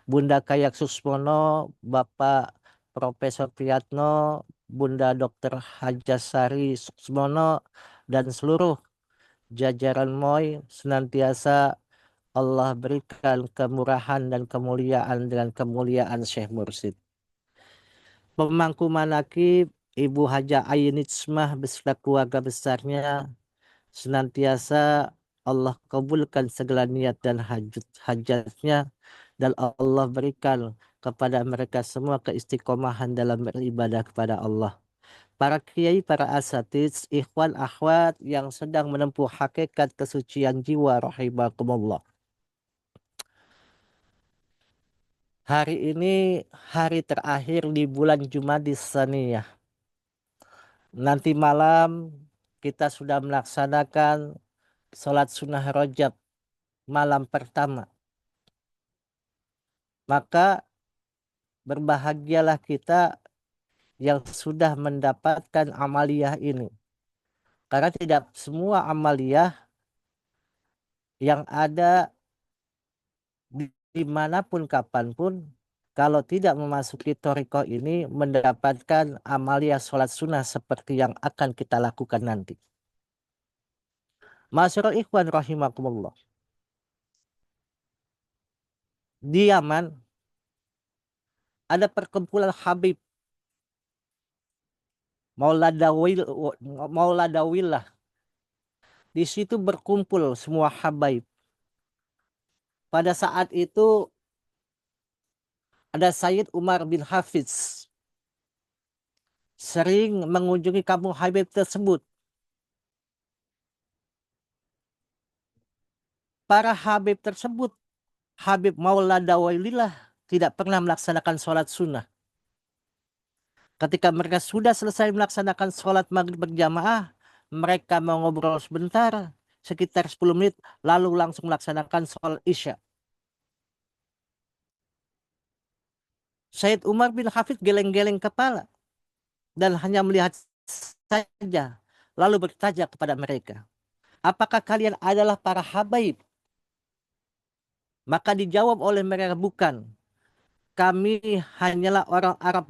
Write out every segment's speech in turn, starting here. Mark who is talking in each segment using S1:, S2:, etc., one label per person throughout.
S1: Bunda Kayak Susmono, Bapak Profesor Priyatno, Bunda Dr. Hajasari Susmono, dan seluruh jajaran MOI senantiasa Allah berikan kemurahan dan kemuliaan dengan kemuliaan Syekh Mursyid. Pemangku manakib Ibu Haja Ainitsmah beserta keluarga besarnya senantiasa Allah kabulkan segala niat dan hajatnya, dan Allah berikan kepada mereka semua keistiqomahan dalam beribadah kepada Allah. Para kiai, para asatiz, ikhwan, akhwat yang sedang menempuh hakikat kesucian jiwa rahimakumullah. Hari ini hari terakhir di bulan Jumadis Tsaniyah. Nanti malam kita sudah melaksanakan sholat sunnah Rajab malam pertama. Maka berbahagialah kita yang sudah mendapatkan amaliyah ini. Karena tidak semua amaliyah yang ada dimanapun kapanpun, kalau tidak memasuki toriko ini mendapatkan amaliyah sholat sunnah seperti yang akan kita lakukan nanti. Masyarul ikhwan rahimakumullah. Di Yaman ada perkumpulan Habib Mauladawillah. Di situ berkumpul semua habaib. Pada saat itu ada Sayyid Umar bin Hafiz sering mengunjungi kampung Habib tersebut. Para Habib tersebut, Habib Mauladawillah, tidak pernah melaksanakan sholat sunnah. Ketika mereka sudah selesai melaksanakan sholat maghrib berjamaah, mereka mau ngobrol sebentar, sekitar 10 menit, lalu langsung melaksanakan sholat isya. Sayyid Umar bin Hafid geleng-geleng kepala dan hanya melihat saja, lalu bertanya kepada mereka, apakah kalian adalah para habaib? Maka dijawab oleh mereka, bukan. Kami hanyalah orang Arab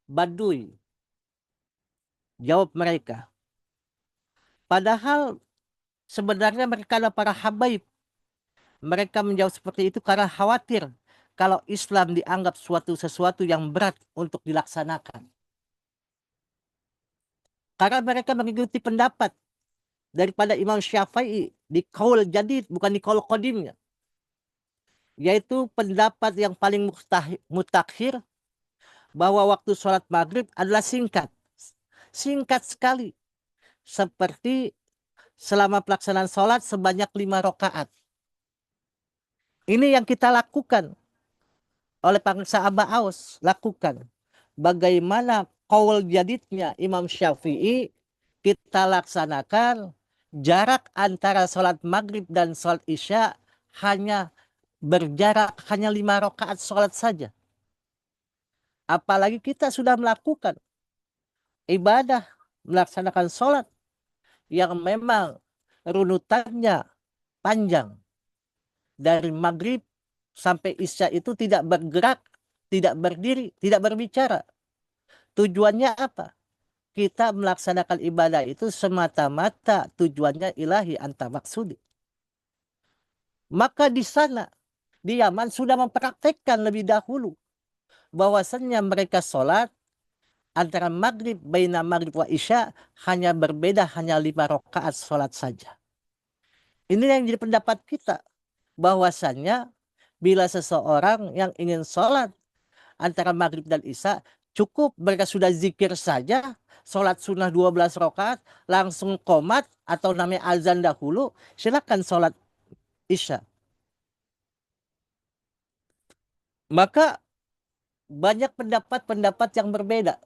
S1: Baduy. Jawab mereka. Padahal sebenarnya mereka adalah para habaib. Mereka menjawab seperti itu karena khawatir kalau Islam dianggap sesuatu yang berat untuk dilaksanakan. Karena mereka mengikuti pendapat daripada Imam Syafi'i di qaul jadid, bukan di qaul qadimnya. Yaitu pendapat yang paling mutakhir bahwa waktu sholat maghrib adalah singkat. Singkat sekali. Seperti selama pelaksanaan sholat sebanyak 5 rakaat. Ini yang kita lakukan. Oleh bangsa Aba Aus, lakukan. Bagaimana qaul jadidnya Imam Syafi'i, kita laksanakan jarak antara sholat maghrib dan sholat isya hanya berjarak hanya 5 rakaat sholat saja. Apalagi kita sudah melakukan ibadah, melaksanakan sholat yang memang runutannya panjang. Dari maghrib sampai isya itu tidak bergerak, tidak berdiri, tidak berbicara. Tujuannya apa? Kita melaksanakan ibadah itu semata-mata tujuannya ilahi anta maksudi. Maka di sana, di Yaman sudah mempraktekkan lebih dahulu bahwasannya mereka sholat antara maghrib, baina maghrib wa isya hanya berbeda hanya 5 rakaat sholat saja. Ini yang jadi pendapat kita, bahwasannya bila seseorang yang ingin sholat antara maghrib dan isya, cukup mereka sudah zikir saja, sholat sunnah 12 rakaat, langsung qomat atau namanya azan dahulu, silakan sholat isya. Maka banyak pendapat-pendapat yang berbeda.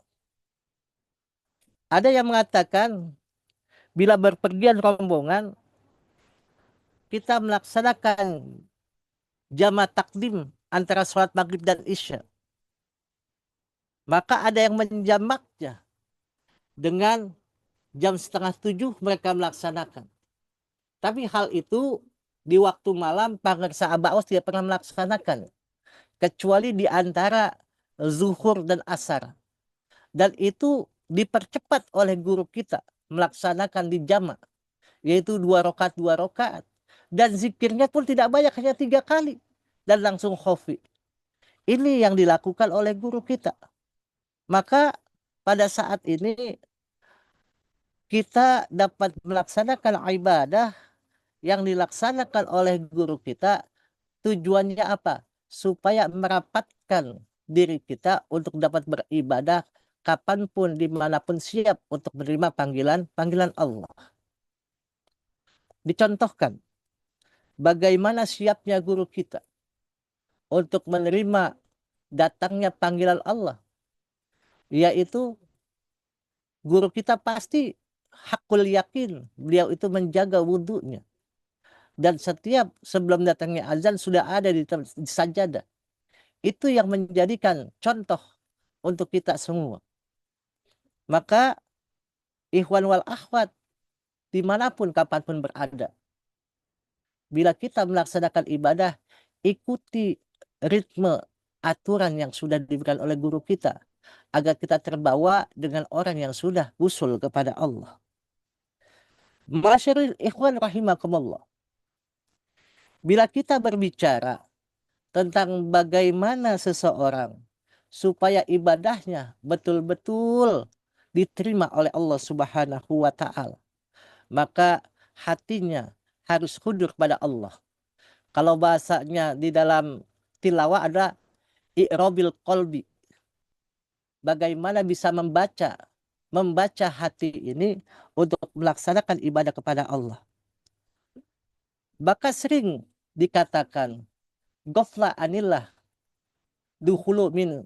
S1: Ada yang mengatakan bila berpergian rombongan, kita melaksanakan jama' takdim antara sholat maghrib dan isya. Maka ada yang menjamaknya dengan jam 6:30 mereka melaksanakan. Tapi hal itu di waktu malam pangersa Abaos tidak pernah melaksanakan kecuali di antara zuhur dan asar. Dan itu dipercepat oleh guru kita melaksanakan di jamak, yaitu 2 rakaat. Dan zikirnya pun tidak banyak, hanya 3 kali. Dan langsung khofi. Ini yang dilakukan oleh guru kita. Maka pada saat ini kita dapat melaksanakan ibadah yang dilaksanakan oleh guru kita. Tujuannya apa? Supaya merapatkan diri kita untuk dapat beribadah kapanpun, dimanapun siap untuk menerima panggilan Allah. Dicontohkan bagaimana siapnya guru kita untuk menerima datangnya panggilan Allah, yaitu guru kita pasti hakul yakin beliau itu menjaga wudhunya, dan setiap sebelum datangnya azan sudah ada di sajadah. Itu yang menjadikan contoh untuk kita semua. Maka ikhwan wal akhwat dimanapun kapanpun berada, bila kita melaksanakan ibadah, ikuti ritme aturan yang sudah diberikan oleh guru kita, agar kita terbawa dengan orang yang sudah usul kepada Allah. Masyarul ikhwan rahimakumullah. Bila kita berbicara tentang bagaimana seseorang supaya ibadahnya betul-betul diterima oleh Allah Subhanahu wa taala, maka hatinya harus khudur pada Allah. Kalau bahasanya di dalam tilawah ada i'robil qalbi. Bagaimana bisa membaca hati ini untuk melaksanakan ibadah kepada Allah. Maka sering dikatakan ghafla anillah dukhulu minal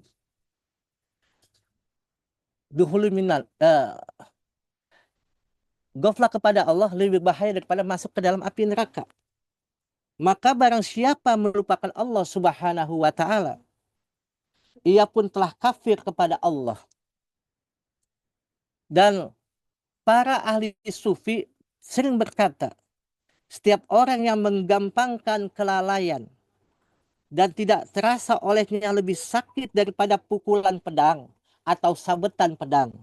S1: ghafla kepada Allah lebih bahaya daripada masuk ke dalam api neraka. Maka barang siapa melupakan Allah Subhanahu wa taala, ia pun telah kafir kepada Allah. Dan para ahli sufi sering berkata, setiap orang yang menggampangkan kelalaian dan tidak terasa olehnya lebih sakit daripada pukulan pedang atau sabetan pedang,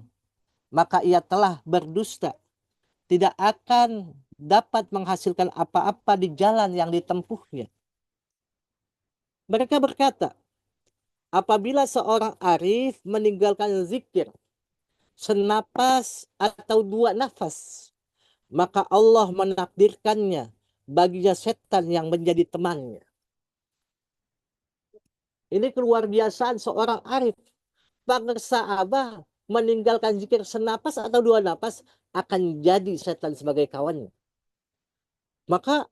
S1: maka ia telah berdusta, tidak akan dapat menghasilkan apa-apa di jalan yang ditempuhnya. Mereka berkata, apabila seorang arif meninggalkan zikir senapas atau 2 nafas, maka Allah menakdirkannya baginya setan yang menjadi temannya. Ini keluar biasaan seorang arif. Bangsa Abah meninggalkan zikir senapas atau 2 napas akan jadi setan sebagai kawannya. Maka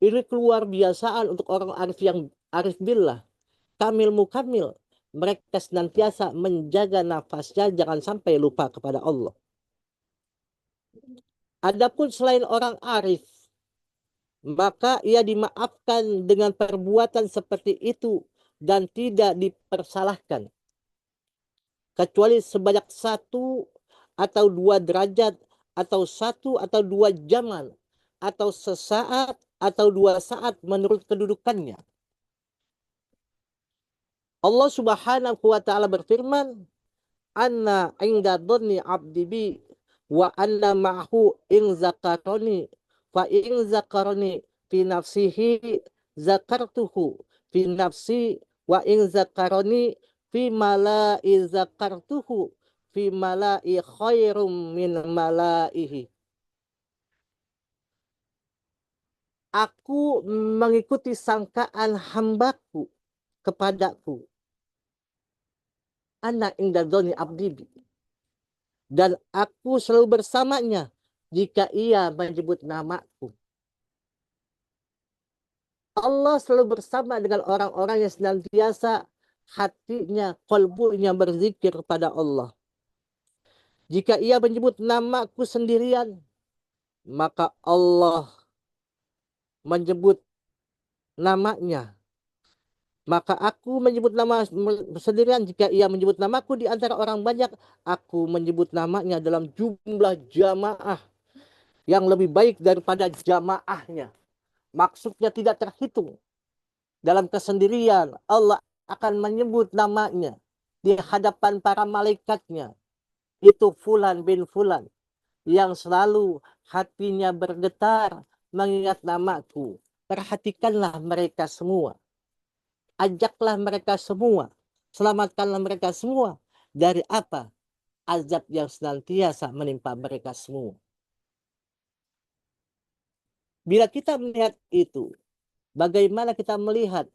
S1: ini keluar biasaan untuk orang arif yang arif billah, kamil mukamil. Mereka senantiasa menjaga nafasnya, jangan sampai lupa kepada Allah. Adapun selain orang arif, maka ia dimaafkan dengan perbuatan seperti itu dan tidak dipersalahkan, kecuali sebanyak 1 atau 2 derajat, atau 1 atau 2 zaman, atau sesaat atau 2 saat menurut kedudukannya. Allah Subhanahu wa taala berfirman, anna inda dhanni abdi bi wa anna ma'hu in zakaroni fa in zakaroni fi nafsihi zakartuhu fi nafsi wa in zakaroni fi mala'i zakartuhu fi mala'i khairum min mala'ihi. Aku mengikuti sangkaan hambaku kepadaku, ana inda dzoni abdi bi, dan aku selalu bersamanya jika ia menyebut namaku. Allah selalu bersama dengan orang-orang yang senantiasa hatinya, kalbunya berzikir kepada Allah. Jika ia menyebut namaku sendirian, maka Allah menyebut namanya. Maka aku menyebut nama sendirian jika ia menyebut namaku di antara orang banyak. Aku menyebut namanya dalam jumlah jamaah yang lebih baik daripada jamaahnya. maksudnya tidak terhitung. Dalam kesendirian, Allah akan menyebut namanya di hadapan para malaikatnya. Itu Fulan bin Fulan yang selalu hatinya bergetar mengingat namaku. Perhatikanlah mereka semua. Ajaklah mereka semua. Selamatkanlah mereka semua. Dari apa? Azab yang senantiasa menimpa mereka semua. Bila kita melihat itu, bagaimana kita melihat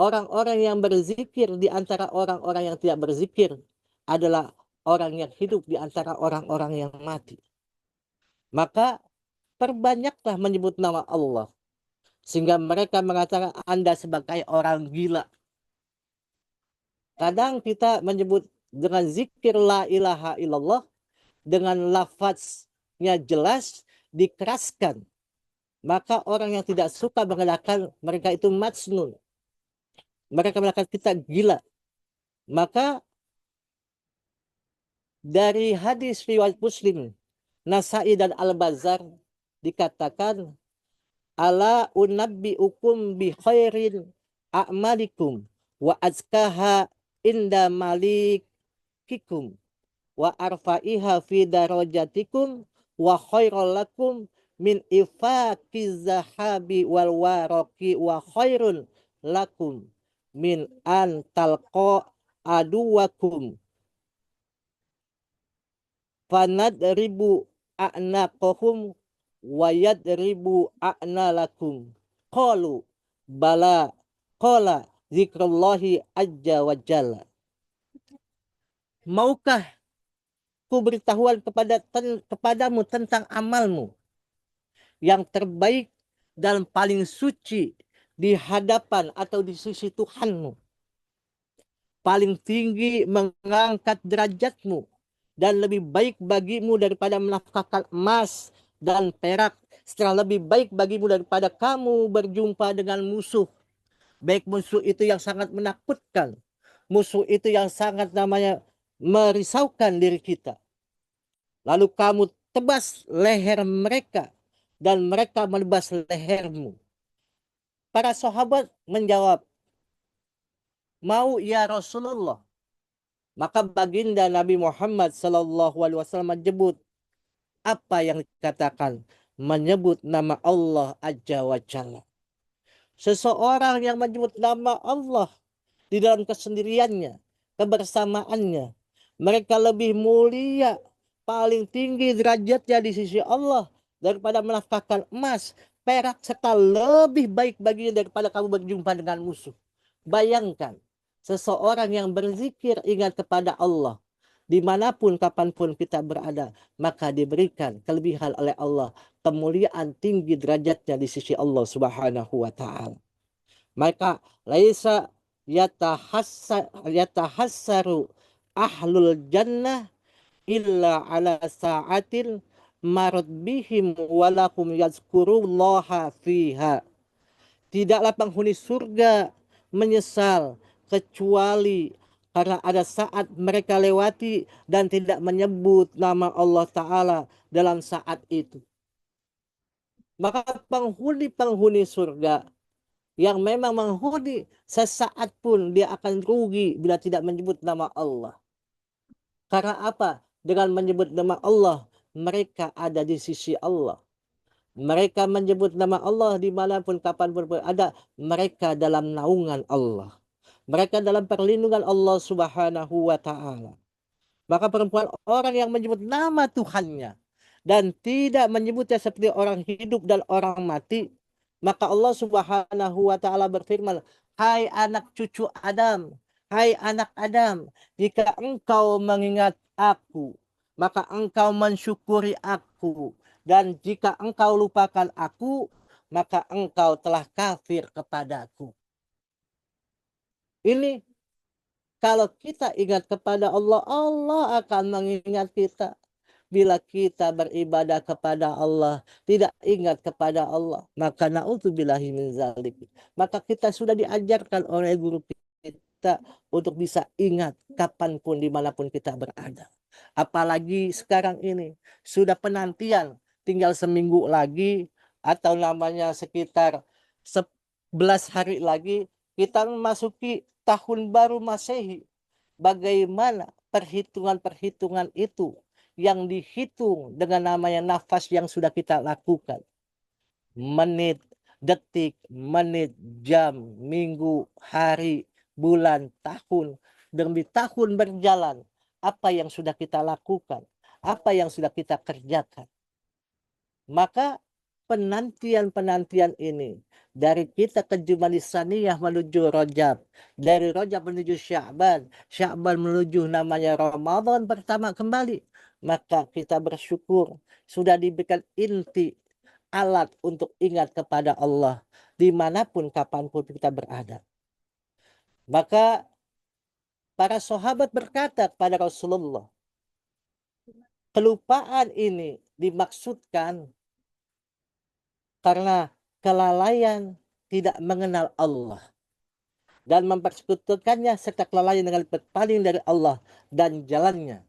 S1: orang-orang yang berzikir di antara orang-orang yang tidak berzikir adalah orang yang hidup di antara orang-orang yang mati. Maka perbanyaklah menyebut nama Allah. Sehingga mereka mengatakan Anda sebagai orang gila. Kadang kita menyebut dengan zikir la ilaha illallah, dengan lafaznya jelas, dikeraskan. Maka orang yang tidak suka mengatakan mereka itu majnun. Mereka mengatakan kita gila. Maka dari hadis riwayat Muslim, Nasai dan Al-Bazar dikatakan ala unabbiukum bi khairin a'malikum wa azkaha inda malikikum wa arfa'iha fi darajatikum wa khairal lakum min ifaqiz zahabi wal waraqi wa khairun lakum min an talqa aduwakum fanadribu a'naqahum wa yadribu a'nalakum. Qalu bala qala zikrullahi azza wa jalla. Maukah ku beritahuan kepadamu tentang amalmu yang terbaik dan paling suci di hadapan atau di sisi Tuhanmu. Paling tinggi mengangkat derajatmu dan lebih baik bagimu daripada menafkahkan emas dan perak, setelah lebih baik bagimu daripada kamu berjumpa dengan musuh. Baik musuh itu yang sangat menakutkan, musuh itu yang sangat namanya merisaukan diri kita. Lalu kamu tebas leher mereka dan mereka menebas lehermu. Para sahabat menjawab, mau ya Rasulullah. Maka baginda Nabi Muhammad SAW menyebut apa yang dikatakan, menyebut nama Allah Azza wa Jalla. Seseorang yang menyebut nama Allah di dalam kesendiriannya, kebersamaannya, mereka lebih mulia, paling tinggi derajatnya di sisi Allah daripada menafkahkan emas, perak, serta lebih baik baginya daripada kamu berjumpa dengan musuh. Bayangkan, seseorang yang berzikir ingat kepada Allah, dimanapun kapanpun kita berada, maka diberikan kelebihan oleh Allah, kemuliaan tinggi derajatnya di sisi Allah Subhanahu wa taala. Maka laisa yatahassaru ahlul jannah illa ala sa'atil marad bihim walakum yazkurullaha fiha. Tidaklah penghuni surga menyesal kecuali karena ada saat mereka lewati dan tidak menyebut nama Allah Ta'ala dalam saat itu. Maka penghuni-penghuni surga yang memang menghuni sesaat pun dia akan rugi bila tidak menyebut nama Allah. Karena apa? Dengan menyebut nama Allah, mereka ada di sisi Allah. Mereka menyebut nama Allah dimanapun kapanpun berada, mereka dalam naungan Allah. Mereka dalam perlindungan Allah Subhanahu wa ta'ala. Maka perempuan orang yang menyebut nama Tuhannya dan tidak menyebutnya seperti orang hidup dan orang mati, maka Allah Subhanahu wa ta'ala berfirman, hai anak cucu Adam, hai anak Adam, jika engkau mengingat aku, maka engkau mensyukuri aku. Dan jika engkau lupakan aku, maka engkau telah kafir kepadaku. Ini kalau kita ingat kepada Allah, Allah akan mengingat kita. Bila kita beribadah kepada Allah, tidak ingat kepada Allah, maka na'udzubillahi min zalik. Maka kita sudah diajarkan oleh guru kita untuk bisa ingat kapanpun, dimanapun kita berada. Apalagi sekarang ini, sudah penantian, tinggal seminggu lagi atau namanya sekitar 11 hari lagi kita memasuki tahun baru Masehi. Bagaimana perhitungan-perhitungan itu yang dihitung dengan namanya nafas yang sudah kita lakukan. Menit, detik, menit, jam, minggu, hari, bulan, tahun. Demi tahun berjalan, apa yang sudah kita lakukan, apa yang sudah kita kerjakan. Maka penantian-penantian ini dari kita ke Jumalisaniyah menuju Rajab, dari Rajab menuju Sya'ban, Sya'ban menuju namanya Ramadan pertama kembali, maka kita bersyukur sudah diberikan inti alat untuk ingat kepada Allah dimanapun kapanpun kita berada. Maka para sahabat berkata kepada Rasulullah, kelupaan ini dimaksudkan karena kelalaian tidak mengenal Allah dan mempersekutukannya serta kelalaian dengan berpaling dari Allah dan jalannya.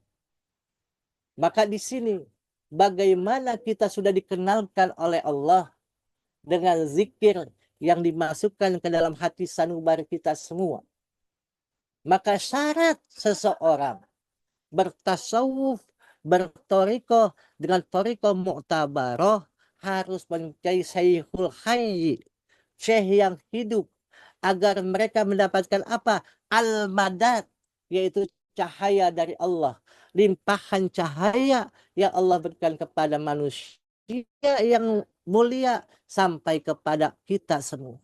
S1: Maka di sini bagaimana kita sudah dikenalkan oleh Allah dengan zikir yang dimasukkan ke dalam hati sanubari kita semua. Maka syarat seseorang bertasawuf, bertoriko dengan toriko mu'tabaroh harus mencari syekhul hayy, syekh yang hidup, agar mereka mendapatkan apa? Al-madad, yaitu cahaya dari Allah, limpahan cahaya yang Allah berikan kepada manusia yang mulia sampai kepada kita semua.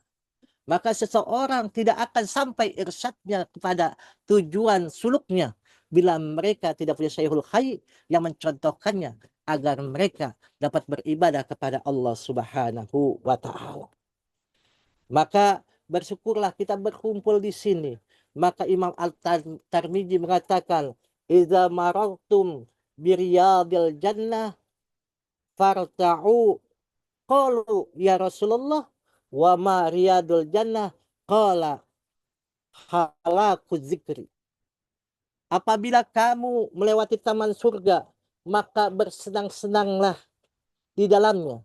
S1: Maka seseorang tidak akan sampai irsyadnya kepada tujuan suluknya bila mereka tidak punya syekhul hayy yang mencontohkannya agar mereka dapat beribadah kepada Allah Subhanahu wa taala. Maka bersyukurlah kita berkumpul di sini. Maka Imam Al-Tirmidzi mengatakan, "Idza marartum biriyadil jannah farta'u." Qalu ya Rasulullah, wa ma riyadul jannah? Qala halaku zikri. Apabila kamu melewati taman surga, maka bersenang-senanglah di dalamnya.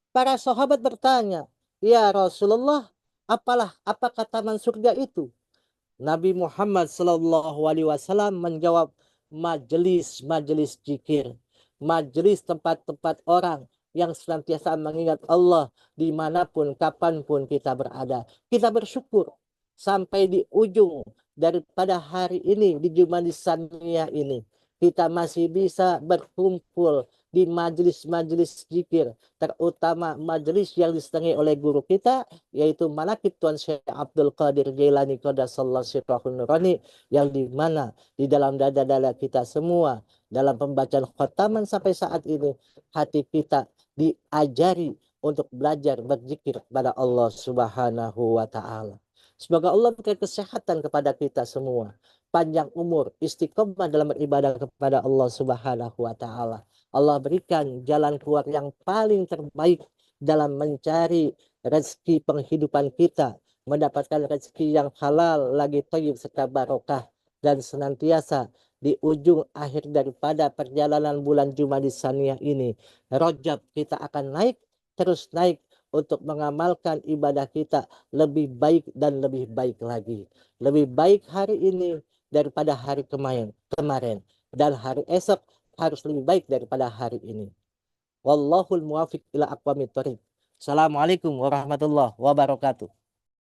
S1: Para sahabat bertanya, ya Rasulullah, apakah taman surga itu? Nabi Muhammad SAW menjawab, majelis-majelis zikir, majelis tempat-tempat orang yang senantiasa mengingat Allah dimanapun, kapanpun kita berada. Kita bersyukur sampai di ujung daripada hari ini, di Jumanisaniyah ini, kita masih bisa berkumpul di majelis-majelis zikir, terutama majelis yang disenangi oleh guru kita, yaitu Manaqib Tuan Syekh Abdul Qadir Jailani Qaddasallahu sirrahun nurani, yang dimana di dalam dada-dada kita semua dalam pembacaan khotaman sampai saat ini hati kita diajari untuk belajar berzikir kepada Allah Subhanahu wa taala. Semoga Allah berikan kesehatan kepada kita semua, panjang umur, istiqomah dalam beribadah kepada Allah Subhanahu wa taala. Allah berikan jalan keluar yang paling terbaik dalam mencari rezeki penghidupan kita, mendapatkan rezeki yang halal lagi thayyib serta barokah, dan senantiasa di ujung akhir daripada perjalanan bulan Jumadisaniyah ini, Rajab, kita akan naik, terus naik untuk mengamalkan ibadah kita lebih baik dan lebih baik lagi. Lebih baik hari ini daripada hari kemarin, dan hari esok harus lebih baik daripada hari ini. Wallahul muwafiq ila aqwamit thoriq. Assalamualaikum warahmatullahi wabarakatuh.